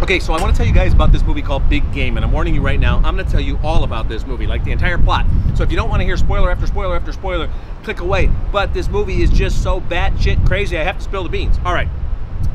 Okay, so I want to tell you guys about this movie called Big Game, and I'm warning you right now, I'm going to tell you all about this movie, like the entire plot. So if you don't want to hear spoiler after spoiler after spoiler, click away. But this movie is just so batshit crazy, I have to spill the beans. All right.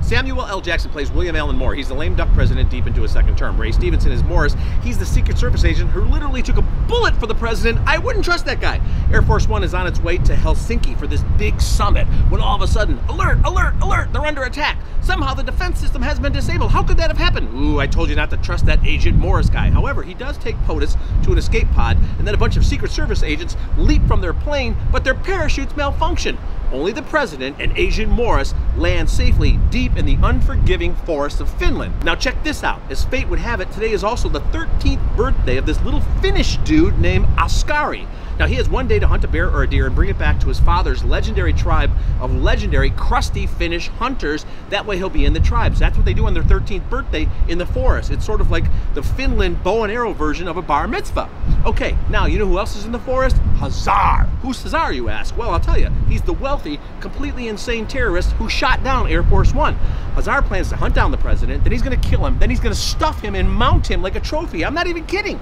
Samuel L. Jackson plays William Allen Moore. He's the lame duck president deep into his second term. Ray Stevenson is Morris. He's the Secret Service agent who literally took a bullet for the president. I wouldn't trust that guy. Air Force One is on its way to Helsinki for this big summit when all of a sudden, alert, alert, alert, they're under attack. Somehow the defense system has been disabled. How could that have happened? Ooh, I told you not to trust that Agent Morris guy. However, he does take POTUS to an escape pod, and then a bunch of Secret Service agents leap from their plane, but their parachutes malfunction. Only the president and Agent Morris land safely deep in the unforgiving forests of Finland. Now check this out. As fate would have it, today is also the 13th birthday of this little Finnish dude named Askari. Now he has one day to hunt a bear or a deer and bring it back to his father's legendary tribe of legendary crusty Finnish hunters. That way he'll be in the tribes. That's what they do on their 13th birthday in the forest. It's sort of like the Finland bow and arrow version of a bar mitzvah. Okay, now you know who else is in the forest? Hazar. Who's Hazar, you ask? Well, I'll tell you. He's the wealthy, completely insane terrorist who shot down Air Force One. Hazar plans to hunt down the president, then he's going to kill him, then he's going to stuff him and mount him like a trophy. I'm not even kidding.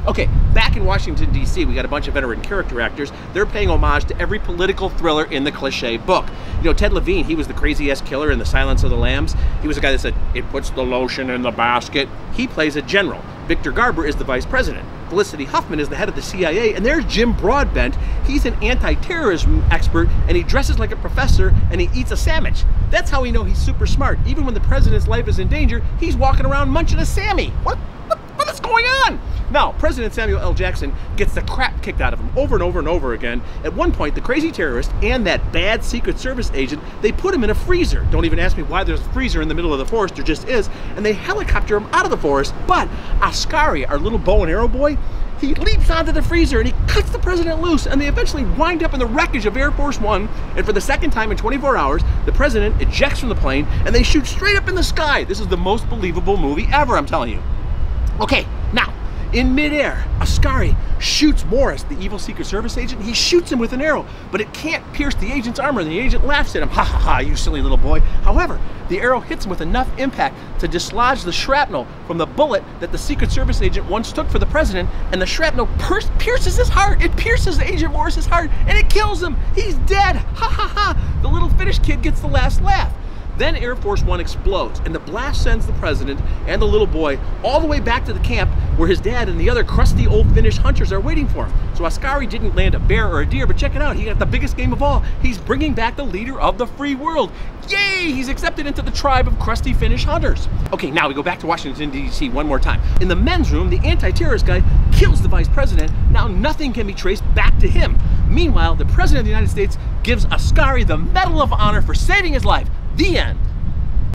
Okay, back in Washington, D.C., we got a bunch of veteran character actors. They're paying homage to every political thriller in the cliche book. You know, Ted Levine, he was the crazy-ass killer in The Silence of the Lambs. He was the guy that said, "It puts the lotion in the basket." He plays a general. Victor Garber is the vice president. Felicity Huffman is the head of the CIA, and there's Jim Broadbent. He's an anti-terrorism expert, and he dresses like a professor, and he eats a sandwich. That's how we know he's super smart. Even when the president's life is in danger, he's walking around munching a Sammy. What is going on? Now, President Samuel L. Jackson gets the crap kicked out of him over and over and over again. At one point, the crazy terrorist and that bad Secret Service agent, they put him in a freezer. Don't even ask me why there's a freezer in the middle of the forest, there just is. And they helicopter him out of the forest. But Askari, our little bow and arrow boy, he leaps onto the freezer and he cuts the president loose, and they eventually wind up in the wreckage of Air Force One. And for the second time in 24 hours, the president ejects from the plane and they shoot straight up in the sky. This is the most believable movie ever, I'm telling you. Okay, now, in midair, Askari shoots Morris, the evil Secret Service agent. He shoots him with an arrow, but it can't pierce the agent's armor. The agent laughs at him. Ha ha ha, you silly little boy. However, the arrow hits him with enough impact to dislodge the shrapnel from the bullet that the Secret Service agent once took for the president, and the shrapnel pierces his heart. It pierces Agent Morris's heart, and it kills him. He's dead. Ha ha ha. The little Finnish kid gets the last laugh. Then Air Force One explodes, and the blast sends the president and the little boy all the way back to the camp where his dad and the other crusty old Finnish hunters are waiting for him. So Askari didn't land a bear or a deer, but check it out, he got the biggest game of all. He's bringing back the leader of the free world. Yay! He's accepted into the tribe of crusty Finnish hunters. Okay, now we go back to Washington, D.C. one more time. In the men's room, the anti-terrorist guy kills the vice president. Now nothing can be traced back to him. Meanwhile, the president of the United States gives Askari the Medal of Honor for saving his life. The end.